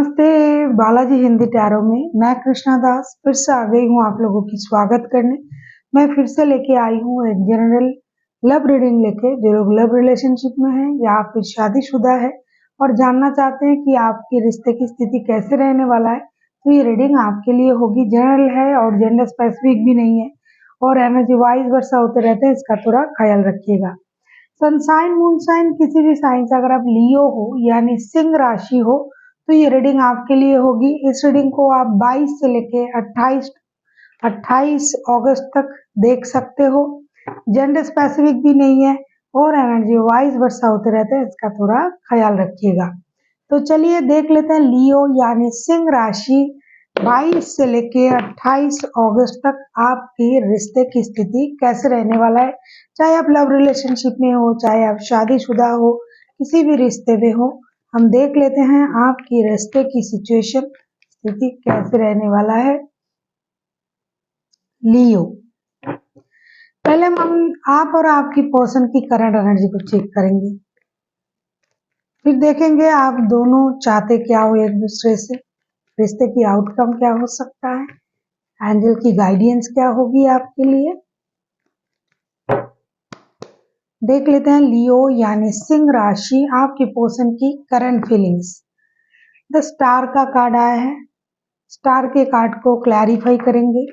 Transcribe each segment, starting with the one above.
नमस्ते बालाजी हिंदी टैरो में मैं कृष्णा दास फिर से आ गई हूँ आप लोगों की स्वागत करने। मैं फिर से लेके आई हूँ एक जनरल लव रीडिंग लेके। जो लोग लव रिलेशनशिप में हैं या फिर शादीशुदा है और जानना चाहते हैं कि आपके रिश्ते की स्थिति कैसे रहने वाला है, तो ये रीडिंग आपके लिए होगी। जनरल है और जेंडर स्पेसिफिक भी नहीं है और एनर्जी वाइज वर्षा होते रहते हैं, इसका थोड़ा ख्याल रखिएगा। सनसाइन मूनसाइन किसी भी साइन से अगर आप लियो हो यानी सिंह राशि हो तो ये रीडिंग आपके लिए होगी। इस रीडिंग को आप 22 से लेके 28 अगस्त तक देख सकते हो। जेंडर स्पेसिफिक भी नहीं है और एनर्जी वाइज वर्षा होते रहते हैं, इसका थोड़ा ख्याल रखिएगा। तो चलिए देख लेते हैं लियो यानी सिंह राशि 22 से लेके 28 अगस्त तक आपकी रिश्ते की स्थिति कैसे रहने वाला है। चाहे आप लव रिलेशनशिप में हो, चाहे आप शादीशुदा हो, किसी भी रिश्ते में हो, हम देख लेते हैं आपकी रिश्ते की सिचुएशन स्थिति कैसे रहने वाला है। लियो, पहले हम आप और आपकी पर्सन की करंट एनर्जी को चेक करेंगे, फिर देखेंगे आप दोनों चाहते क्या हो एक दूसरे से, रिश्ते की आउटकम क्या हो सकता है, एंजल की गाइडेंस क्या होगी आपके लिए। देख लेते हैं लियो यानी सिंह राशि आपकी पर्सन की करंट फीलिंग्स। द स्टार का कार्ड आया है, स्टार के कार्ड को क्लैरिफाई करेंगे।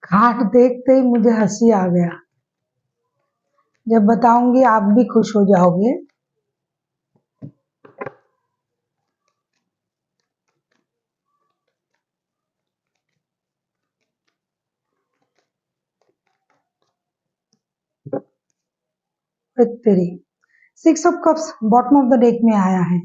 कार्ड देखते ही मुझे हंसी आ गया, जब बताऊंगी आप भी खुश हो जाओगे। तेरी 6 of cups bottom of the deck में आया है।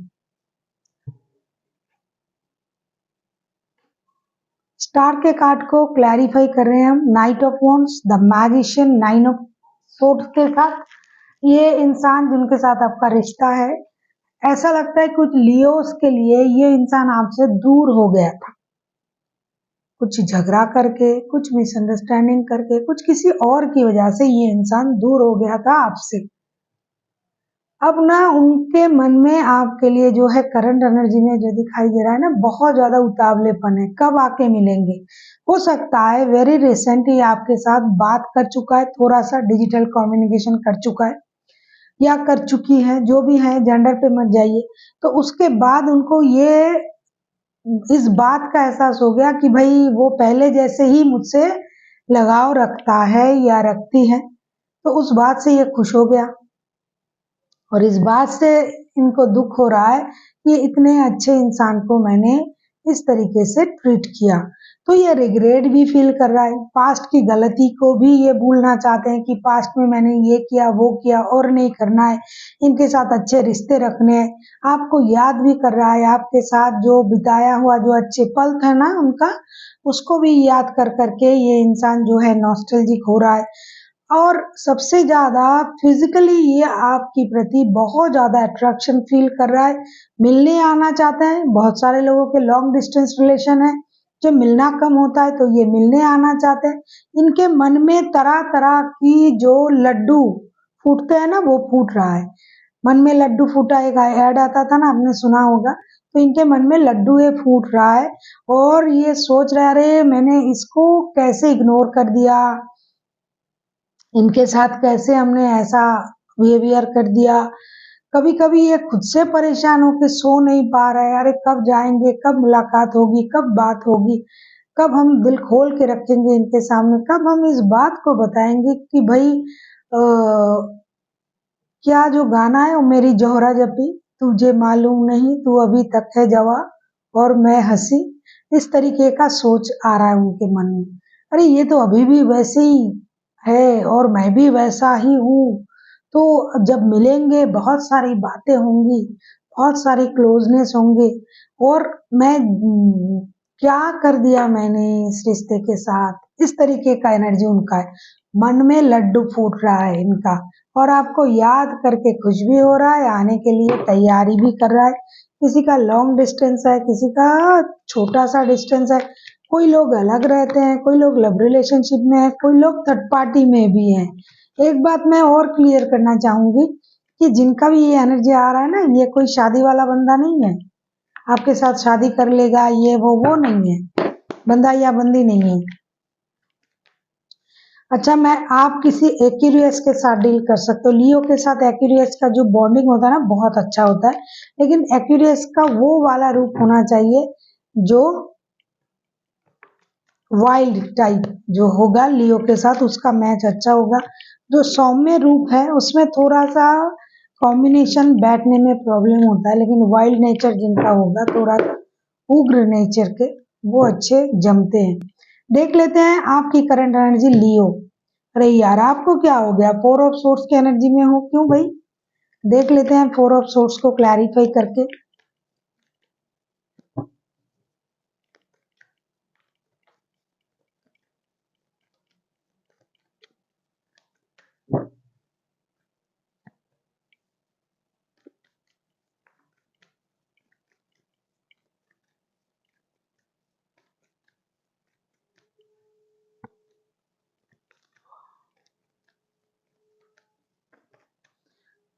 स्टार के कार्ड को क्लैरिफाई कर रहे हैं हम। Night of wands, the magician, 9 of swords के साथ ये इंसान जिनके साथ आपका रिश्ता है, ऐसा लगता है कुछ लियोस के लिए ये इंसान आपसे दूर हो गया था, कुछ झगड़ा करके, कुछ मिसअंडरस्टैंडिंग करके, कुछ किसी और की वजह से ये इंसान दूर हो गया था आपसे। अब ना उनके मन में आपके लिए जो है करंट एनर्जी में जो दिखाई दे रहा है ना, बहुत ज्यादा उतावलेपन है, कब आके मिलेंगे। हो सकता है वेरी रिसेंट ही आपके साथ बात कर चुका है, थोड़ा सा डिजिटल कम्युनिकेशन कर चुका है या कर चुकी है, जो भी है जेंडर पे मत जाइए। तो उसके बाद उनको ये इस बात का एहसास हो गया कि भाई वो पहले जैसे ही मुझसे लगाव रखता है या रखती है, तो उस बात से ये खुश हो गया और इस बात से इनको दुख हो रहा है कि इतने अच्छे इंसान को मैंने इस तरीके से ट्रीट किया। तो ये रिग्रेट भी फील कर रहा है, पास्ट की गलती को भी ये भूलना चाहते हैं कि पास्ट में मैंने ये किया वो किया और नहीं करना है, इनके साथ अच्छे रिश्ते रखने हैं। आपको याद भी कर रहा है, आपके साथ जो बिताया हुआ जो अच्छे पल था ना उनका, उसको भी याद कर करके ये इंसान जो है नॉस्टैल्जिक हो रहा है। और सबसे ज्यादा फिजिकली ये आपकी प्रति बहुत ज्यादा अट्रैक्शन फील कर रहा है, मिलने आना चाहता है। बहुत सारे लोगों के लॉन्ग डिस्टेंस रिलेशन है, जो मिलना कम होता है तो ये मिलने आना चाहते हैं। इनके मन में तरह तरह की जो लड्डू फूटते हैं ना, वो फूट रहा है। मन में लड्डू फूटा एक ऐड आता था ना, आपने सुना होगा। तो इनके मन में लड्डू ये फूट रहा है और ये सोच रहे अरे मैंने इसको कैसे इग्नोर कर दिया, इनके साथ कैसे हमने ऐसा बिहेवियर कर दिया। कभी कभी ये खुद से परेशान होकर सो नहीं पा रहा है, अरे कब जाएंगे, कब मुलाकात होगी, कब बात होगी, कब हम दिल खोल के रखेंगे इनके सामने, कब हम इस बात को बताएंगे कि भाई क्या जो गाना है वो मेरी जोहरा जपी, तुझे मालूम नहीं तू अभी तक है जवा और मैं हंसी। इस तरीके का सोच आ रहा है उनके मन में, अरे ये तो अभी भी वैसे ही है और मैं भी वैसा ही हूँ। तो जब मिलेंगे बहुत सारी बातें होंगी, बहुत सारी क्लोजनेस होंगे और मैं क्या कर दिया मैंने इस रिश्ते के साथ, इस तरीके का एनर्जी उनका है। मन में लड्डू फूट रहा है इनका, और आपको याद करके खुश भी हो रहा है, आने के लिए तैयारी भी कर रहा है। किसी का लॉन्ग डिस्टेंस है, किसी का छोटा सा डिस्टेंस है, कोई लोग अलग रहते हैं, कोई लोग लव रिलेशनशिप में है, कोई लोग थर्ड पार्टी में भी हैं। एक बात मैं और क्लियर करना चाहूंगी कि जिनका भी ये एनर्जी आ रहा है ना, ये कोई शादी वाला बंदा नहीं है, आपके साथ शादी कर लेगा ये वो नहीं है, बंदा या बंदी नहीं है। अच्छा, मैं आप किसी एक्यूरियस के साथ डील कर सकते हो। लियो के साथ एक्यूरियस का जो बॉन्डिंग होता है ना, बहुत अच्छा होता है, लेकिन एक्यूरियस का वो वाला रूप होना चाहिए जो वाइल्ड टाइप जो होगा लियो के साथ, उसका मैच अच्छा होगा। जो सौम्य रूप है उसमें थोड़ा सा कॉम्बिनेशन बैठने में प्रॉब्लम होता है, लेकिन वाइल्ड नेचर जिनका होगा, थोड़ा उग्र नेचर के, वो अच्छे जमते हैं। देख लेते हैं आपकी करंट एनर्जी लियो। अरे यार, आपको क्या हो गया? फोर ऑफ सोर्स की एनर्जी में हो क्यों भाई? देख लेते हैं फोर ऑफ सोर्स को क्लैरिफाई करके।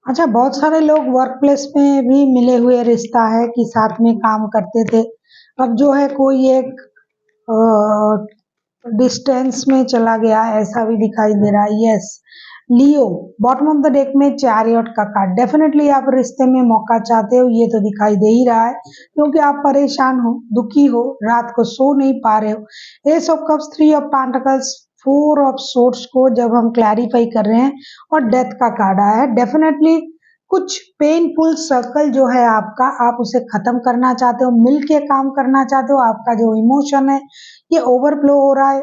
अच्छा, बहुत सारे लोग वर्क प्लेस में भी मिले हुए रिश्ता है कि साथ में काम करते थे, अब जो है कोई एक डिस्टेंस में चला गया, ऐसा भी दिखाई दे रहा है। Yes, Leo bottom of the deck में चैरियट का कार्ड, डेफिनेटली आप रिश्ते में मौका चाहते हो, ये तो दिखाई दे ही रहा है, क्योंकि आप परेशान हो, दुखी हो, रात को सो नहीं पा रहे हो। S of cups, three of pentacles, four of source को जब हम क्लैरिफाई कर रहे हैं और डेथ का कार्ड आया है, डेफिनेटली कुछ पेनफुल सर्कल जो है आपका, आप उसे खत्म करना चाहते हो, मिलके काम करना चाहते हो, आपका जो इमोशन है ये ओवरफ्लो हो रहा है।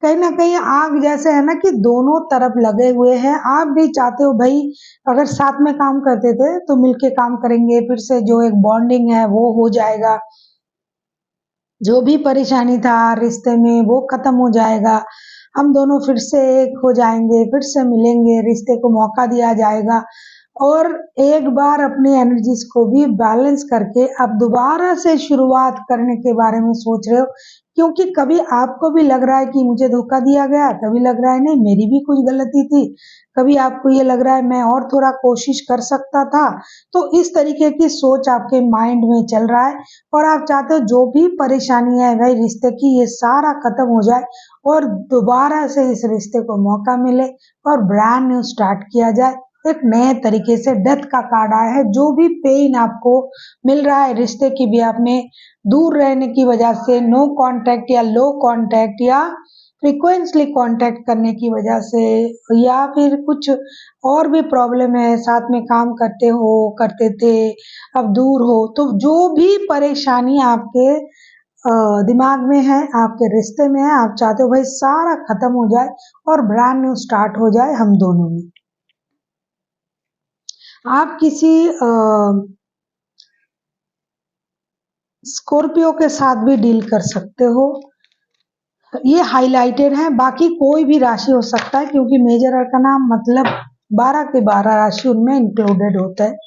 कहीं ना कहीं आग जैसे है ना कि दोनों तरफ लगे हुए हैं, आप भी चाहते हो भाई अगर साथ में काम करते थे तो मिलके काम करेंगे, फिर से जो एक बॉन्डिंग है वो हो जाएगा, जो भी परेशानी था रिश्ते में वो खत्म हो जाएगा, हम दोनों फिर से एक हो जाएंगे, फिर से मिलेंगे, रिश्ते को मौका दिया जाएगा। और एक बार अपनी एनर्जीज को भी बैलेंस करके अब दोबारा से शुरुआत करने के बारे में सोच रहे हो, क्योंकि कभी आपको भी लग रहा है कि मुझे धोखा दिया गया, कभी लग रहा है नहीं मेरी भी कुछ गलती थी, कभी आपको ये लग रहा है मैं और थोड़ा कोशिश कर सकता था। तो इस तरीके की सोच आपके माइंड में चल रहा है, और आप चाहते हो जो भी परेशानी है भाई रिश्ते की, ये सारा खत्म हो जाए और दोबारा से इस रिश्ते को मौका मिले और ब्रांड न्यू स्टार्ट किया जाए एक नए तरीके से। डेथ का कार्ड आया है, जो भी पेन आपको मिल रहा है रिश्ते की भी, आपने दूर रहने की वजह से, नो कांटेक्ट या लो कांटेक्ट या फ्रीक्वेंटली कांटेक्ट करने की वजह से, या फिर कुछ और भी प्रॉब्लम है, साथ में काम करते हो, करते थे, अब दूर हो, तो जो भी परेशानी आपके दिमाग में है, आपके रिश्ते में है, आप चाहते हो भाई सारा खत्म हो जाए और ब्रांड न्यू स्टार्ट हो जाए हम दोनों में। आप किसी स्कॉर्पियो के साथ भी डील कर सकते हो, ये हाईलाइटेड है, बाकी कोई भी राशि हो सकता है, क्योंकि मेजर अर्कना मतलब 12 के 12 राशि उनमें इंक्लूडेड होता है,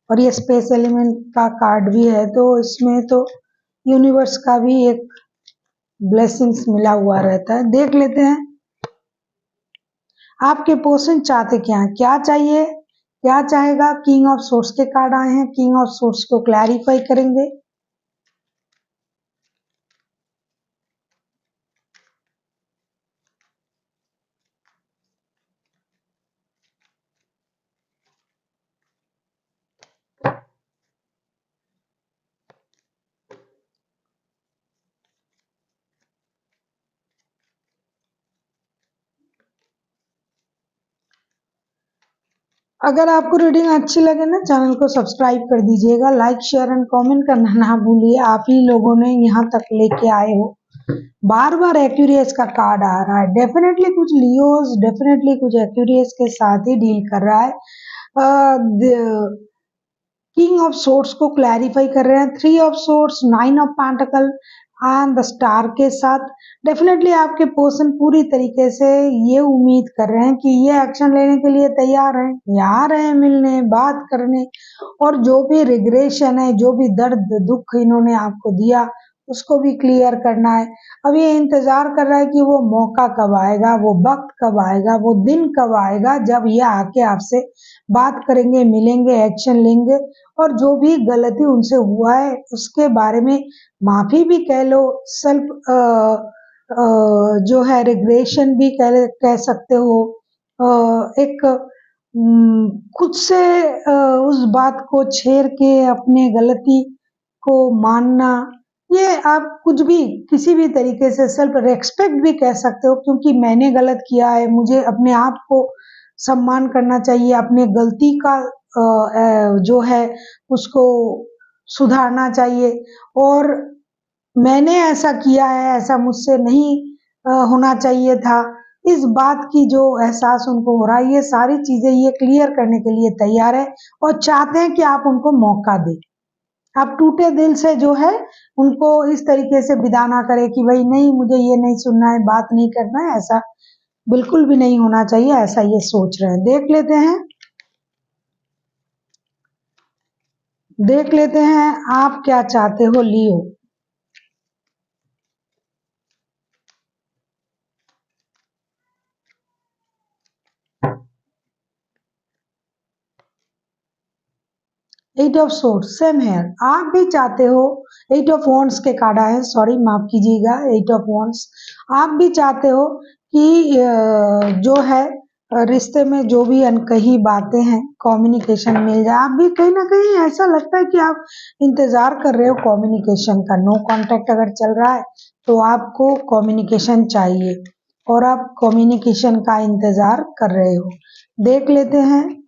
और ये स्पेस एलिमेंट का कार्ड भी है, तो इसमें तो यूनिवर्स का भी एक ब्लेसिंग्स मिला हुआ रहता है। देख लेते हैं आपके पर्सन चाहते क्या है, क्या चाहिए, क्या चाहेगा। किंग ऑफ सोर्स के कार्ड आए हैं, किंग ऑफ सोर्स को क्लैरिफाई करेंगे। अगर आपको रीडिंग अच्छी लगे ना, चैनल को सब्सक्राइब कर दीजिएगा, लाइक शेयर एंड कमेंट करना ना भूलिए, आप ही लोगों ने यहाँ तक लेके आए हो। बार बार एक्यूरियस का कार्ड आ रहा है, डेफिनेटली कुछ लियोस, डेफिनेटली कुछ एक्यूरियस के साथ ही डील कर रहा है। किंग ऑफ सोर्स को क्लैरिफाई कर रहे हैं, three of source, nine of pentacle, and the star के साथ डेफिनेटली आपके पर्सन पूरी तरीके से ये उम्मीद कर रहे हैं कि ये एक्शन लेने के लिए तैयार हैं, ये आ रहे हैं मिलने, बात करने, और जो भी रिग्रेशन है, जो भी दर्द दुख इन्होंने आपको दिया, उसको भी क्लियर करना है। अब ये इंतजार कर रहा है कि वो मौका कब आएगा, वो वक्त कब आएगा, वो दिन कब आएगा जब ये आके आपसे बात करेंगे, मिलेंगे, एक्शन लेंगे, और जो भी गलती उनसे हुआ है उसके बारे में माफी भी कह लो, सेल्फ जो है रिग्रेशन भी कह सकते हो। एक खुद से उस बात को छेड़ के अपने गलती को मानना, ये आप कुछ भी किसी भी तरीके से सेल्फ रेस्पेक्ट भी कह सकते हो, क्योंकि मैंने गलत किया है, मुझे अपने आप को सम्मान करना चाहिए, अपने गलती का जो है उसको सुधारना चाहिए, और मैंने ऐसा किया है, ऐसा मुझसे नहीं होना चाहिए था। इस बात की जो एहसास उनको हो रहा है, ये सारी चीजें ये क्लियर करने के लिए तैयार है और चाहते हैं कि आप उनको मौका दें। आप टूटे दिल से जो है उनको इस तरीके से विदा ना करें कि भाई नहीं, मुझे ये नहीं सुनना है, बात नहीं करना है, ऐसा बिल्कुल भी नहीं होना चाहिए, ऐसा ये सोच रहे हैं। देख लेते हैं आप क्या चाहते हो Leo. Eight of sword, same here, आप भी चाहते हो, एट ऑफ वॉन्ड्स के कार्ड आए, सॉरी माफ कीजिएगा, एट ऑफ वॉन्ड्स, आप भी चाहते हो कि जो है रिश्ते में जो भी अनकही बातें हैं, कम्युनिकेशन मिल जाए। आप भी कहीं ना कहीं ऐसा लगता है कि आप इंतजार कर रहे हो कम्युनिकेशन का, नो कांटेक्ट अगर चल रहा है तो आपको कम्युनिकेशन चाहिए और आप कम्युनिकेशन का इंतजार कर रहे हो। देख लेते हैं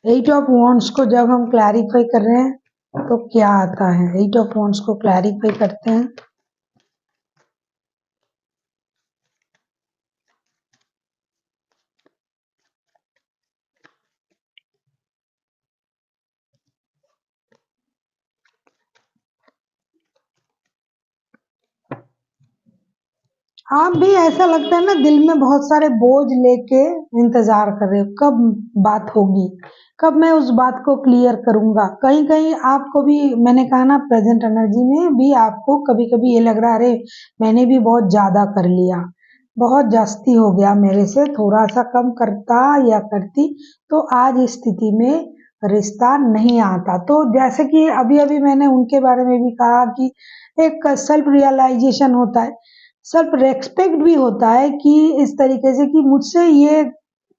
एट ऑफ वॉन्ड्स को जब हम क्लैरिफाई कर रहे हैं तो क्या आता है। एट ऑफ वॉन्ड्स को क्लैरिफाई करते हैं। आप भी ऐसा लगता है ना, दिल में बहुत सारे बोझ लेके इंतजार कर रहे हो कब बात होगी, कब मैं उस बात को क्लियर करूंगा। कहीं कहीं आपको भी, मैंने कहा ना, प्रेजेंट एनर्जी में भी आपको कभी कभी ये लग रहा है अरे मैंने भी बहुत ज्यादा कर लिया, बहुत जास्ती हो गया मेरे से, थोड़ा सा कम करता या करती तो आज इस स्थिति में रिश्ता नहीं आता। तो जैसे कि अभी अभी मैंने उनके बारे में भी कहा कि एक सेल्फ रियलाइजेशन होता है, सेल्फ रेस्पेक्ट भी होता है कि इस तरीके से कि मुझसे ये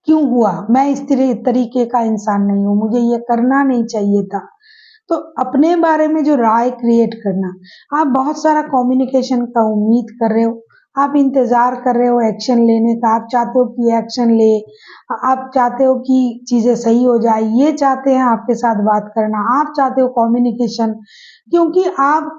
क्यों हुआ, मैं इस तरीके का इंसान नहीं हूँ, मुझे ये करना नहीं चाहिए था। तो अपने बारे में जो राय क्रिएट करना, आप बहुत सारा कम्युनिकेशन का उम्मीद कर रहे हो, आप इंतजार कर रहे हो एक्शन लेने का, आप चाहते हो कि एक्शन ले, आप चाहते हो कि चीजें सही हो जाए, ये चाहते हैं आपके साथ बात करना, आप चाहते हो कम्युनिकेशन, क्योंकि आप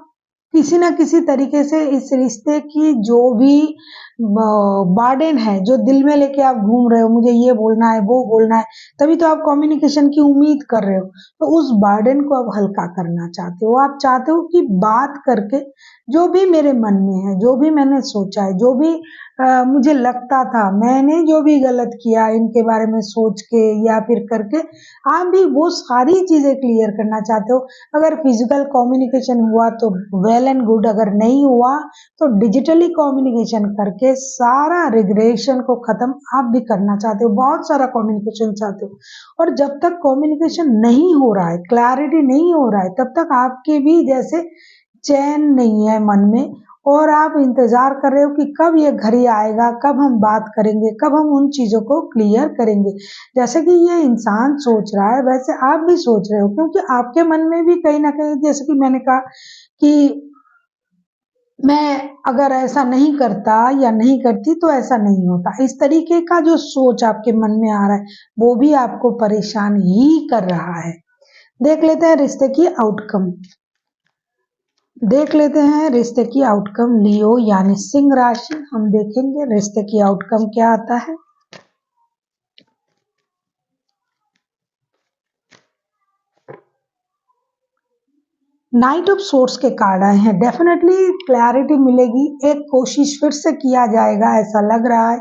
किसी ना किसी तरीके से इस रिश्ते की जो भी बर्डन है, जो दिल में लेके आप घूम रहे हो, मुझे ये बोलना है, वो बोलना है, तभी तो आप कम्युनिकेशन की उम्मीद कर रहे हो। तो उस बर्डन को अब हल्का करना चाहते हो, आप चाहते हो कि बात करके जो भी मेरे मन में है, जो भी मैंने सोचा है, जो भी मुझे लगता था, मैंने जो भी गलत किया इनके बारे में सोच के या फिर करके, आप भी वो सारी चीजें क्लियर करना चाहते हो। अगर फिजिकल कम्युनिकेशन हुआ तो वेल एंड गुड, अगर नहीं हुआ तो डिजिटली कम्युनिकेशन करके सारा रिग्रेशन को खत्म आप भी करना चाहते हो, बहुत सारा कम्युनिकेशन चाहते हो। और जब तक कम्युनिकेशन नहीं हो रहा है, क्लैरिटी नहीं हो रहा है, तब तक आपके भी जैसे चैन नहीं है मन में, और आप इंतजार कर रहे हो कि कब ये घड़ी आएगा, कब हम बात करेंगे, कब हम उन चीजों को क्लियर करेंगे। जैसे कि ये इंसान सोच रहा है वैसे आप भी सोच रहे हो, क्योंकि आपके मन में भी कहीं ना कहीं, जैसे कि मैंने कहा कि मैं अगर ऐसा नहीं करता या नहीं करती तो ऐसा नहीं होता, इस तरीके का जो सोच आपके मन में आ रहा है वो भी आपको परेशान ही कर रहा है। देख लेते हैं रिश्ते की आउटकम। देख लेते हैं रिश्ते की आउटकम, लियो यानी सिंह राशि, हम देखेंगे रिश्ते की आउटकम क्या आता है। नाइट ऑफ सोर्स के कार्ड आए हैं, डेफिनेटली क्लैरिटी मिलेगी, एक कोशिश फिर से किया जाएगा ऐसा लग रहा है,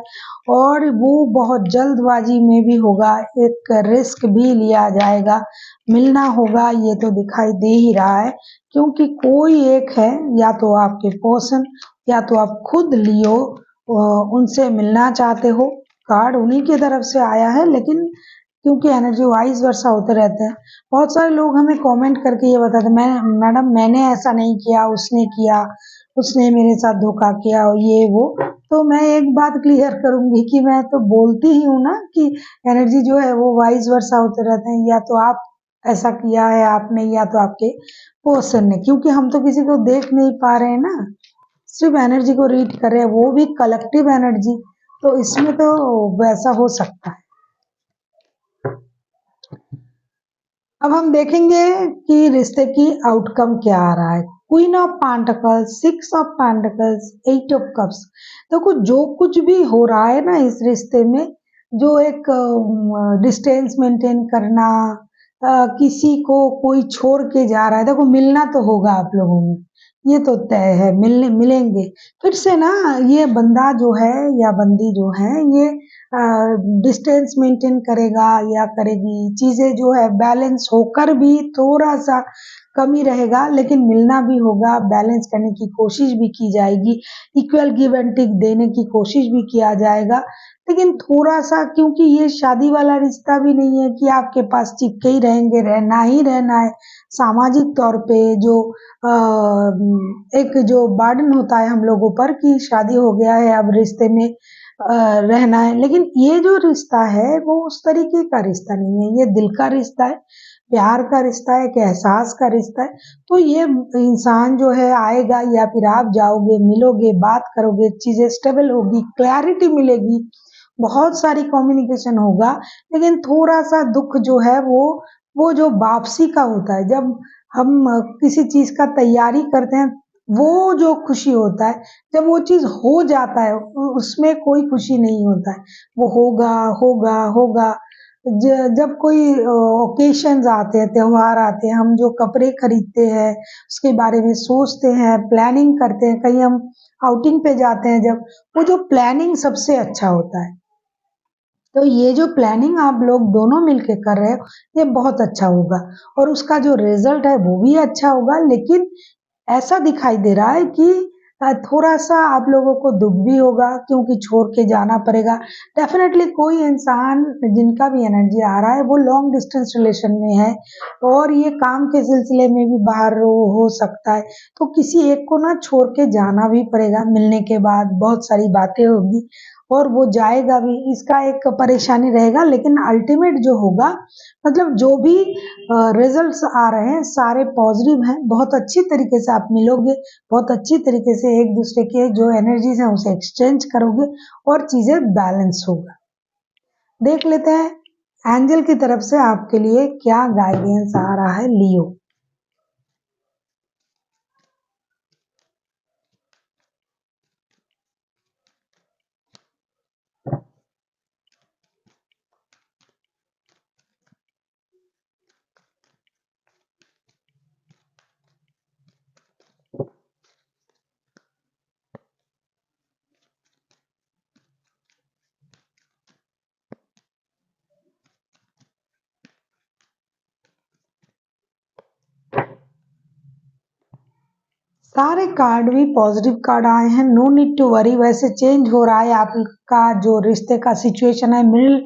और वो बहुत जल्दबाजी में भी होगा, एक रिस्क भी लिया जाएगा, मिलना होगा, ये तो दिखाई दे ही रहा है, क्योंकि कोई एक है, या तो आपके पर्सन या तो आप खुद लियो उनसे मिलना चाहते हो, कार्ड उन्हीं की तरफ से आया है, लेकिन क्योंकि एनर्जी वाइज वर्षा होते रहते हैं, बहुत सारे लोग हमें कमेंट करके ये बताते हैं, मैं मैडम मैंने ऐसा नहीं किया, उसने किया, उसने मेरे साथ धोखा किया और ये वो। तो मैं एक बात क्लियर करूंगी कि मैं तो बोलती ही हूँ ना कि एनर्जी जो है वो वाइज वर्षा होते रहते हैं, या तो आप ऐसा किया है आपने, या तो आपके पर्सन ने, क्योंकि हम तो किसी को देख नहीं पा रहे हैं ना, सिर्फ एनर्जी को रीड कर रहे हैं, वो भी कलेक्टिव एनर्जी, तो इसमें तो वैसा हो सकता है। अब हम देखेंगे कि रिश्ते की आउटकम क्या आ रहा है। Queen of pentacles, six of pentacles, eight of cups. देखो जो कुछ भी हो रहा है ना इस रिश्ते में, जो एक डिस्टेंस मेंटेन करना, किसी को कोई छोड़ के जा रहा है, देखो मिलना तो होगा आप लोगों में, ये तो तय है, मिलेंगे फिर से ना। ये बंदा जो है या बंदी जो है, ये डिस्टेंस मेंटेन करेगा या करेगी, चीजें जो है बैलेंस होकर भी थोड़ा सा कमी रहेगा, लेकिन मिलना भी होगा, बैलेंस करने की कोशिश भी की जाएगी, इक्वल गिव एंड टेक देने की कोशिश भी किया जाएगा, लेकिन थोड़ा सा, क्योंकि ये शादी वाला रिश्ता भी नहीं है कि आपके पास चिपके ही रहेंगे, रहना ही रहना है। सामाजिक तौर पे जो एक जो बर्डन होता है हम लोगों पर कि शादी हो गया है, अब रिश्ते में रहना है, लेकिन ये जो रिश्ता है वो उस तरीके का रिश्ता नहीं है, ये दिल का रिश्ता है, प्यार का रिश्ता है, एक एहसास का रिश्ता है। तो ये इंसान जो है आएगा, या फिर आप जाओगे, मिलोगे, बात करोगे, चीजें स्टेबल होगी, क्लैरिटी मिलेगी, बहुत सारी कम्युनिकेशन होगा, लेकिन थोड़ा सा दुख जो है वो जो वापसी का होता है, जब हम किसी चीज का तैयारी करते हैं, वो जो खुशी होता है, जब वो चीज हो जाता है उसमें कोई खुशी नहीं होता है, वो होगा होगा होगा। जब कोई ओकेशंस आते हैं, त्योहार आते हैं, हम जो कपड़े खरीदते हैं, उसके बारे में सोचते हैं, प्लानिंग करते हैं, कहीं हम आउटिंग पे जाते हैं, जब वो जो प्लानिंग सबसे अच्छा होता है, तो ये जो प्लानिंग आप लोग दोनों मिलके कर रहे हो, ये बहुत अच्छा होगा, और उसका जो रिजल्ट है वो भी अच्छा होगा, लेकिन ऐसा दिखाई दे रहा है कि थोड़ा-सा आप लोगों को दुःख भी होगा, क्योंकि छोड़ के जाना पड़ेगा। डेफ़िनेटली कोई इंसान जिनका भी एनर्जी आ रहा है वो लॉन्ग डिस्टेंस रिलेशन में है, और ये काम के सिलसिले में भी बाहर हो सकता है। तो किसी एक को ना छोड़ के जाना भी पड़ेगा, मिलने के बाद बहुत सारी बातें होगी, और वो जाएगा भी, इसका एक परेशानी रहेगा, लेकिन अल्टीमेट जो होगा, मतलब जो भी रिजल्ट्स आ रहे हैं सारे पॉजिटिव हैं, बहुत अच्छी तरीके से आप मिलोगे, बहुत अच्छी तरीके से एक दूसरे के जो एनर्जीज हैं उसे एक्सचेंज करोगे, और चीजें बैलेंस होगा। देख लेते हैं एंजल की तरफ से आपके लिए क्या गाइडेंस आ रहा है लियो। सारे कार्ड भी पॉजिटिव कार्ड आए हैं, नो नीड टू वरी। वैसे चेंज हो रहा है आपका जो रिश्ते का सिचुएशन है, मिडिल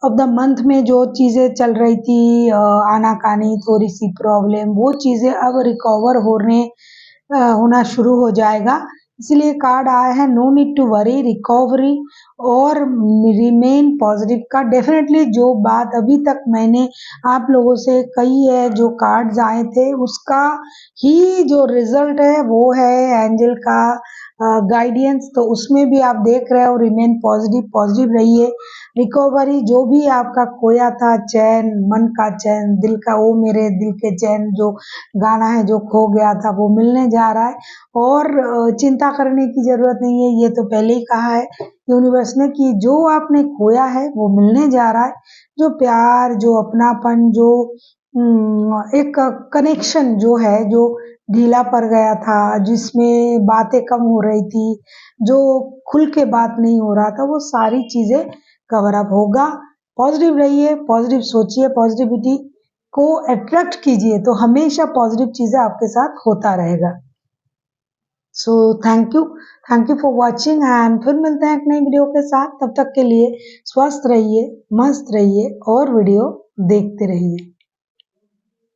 ऑफ द मंथ में जो चीजें चल रही थी, आनाकानी, थोड़ी सी प्रॉब्लम, वो चीजें अब रिकवर होना शुरू हो जाएगा, इसलिए कार्ड आया है no need to worry, recovery और रिमेन पॉजिटिव का। डेफिनेटली जो बात अभी तक मैंने आप लोगों से कही है, जो कार्ड्स आए थे उसका ही जो रिजल्ट है वो है एंजल का गाइडेंस, तो उसमें भी आप देख रहे हो रिमेन पॉजिटिव, पॉजिटिव रहिए, रिकवरी जो भी आपका खोया था, चैन, मन का चैन, दिल का, वो मेरे दिल के चैन जो गाना है जो खो गया था वो मिलने जा रहा है, और चिंता करने की जरूरत नहीं है, ये तो पहले ही कहा है यूनिवर्स ने कि जो आपने खोया है वो मिलने जा रहा है, जो प्यार, जो अपनापन, जो एक कनेक्शन जो है, जो ढीला पड़ गया था, जिसमें बातें कम हो रही थी, जो खुल के बात नहीं हो रहा था, वो सारी चीज़ें कवर अप होगा। पॉजिटिव रहिए, पॉजिटिव सोचिए, पॉजिटिविटी को अट्रैक्ट कीजिए, तो हमेशा पॉजिटिव चीज़ें आपके साथ होता रहेगा। So thank you for watching and फिर मिलते हैं एक नई वीडियो के साथ। तब तक के लिए स्वस्थ रहिए, मस्त रहिए और वीडियो देखते रहिए।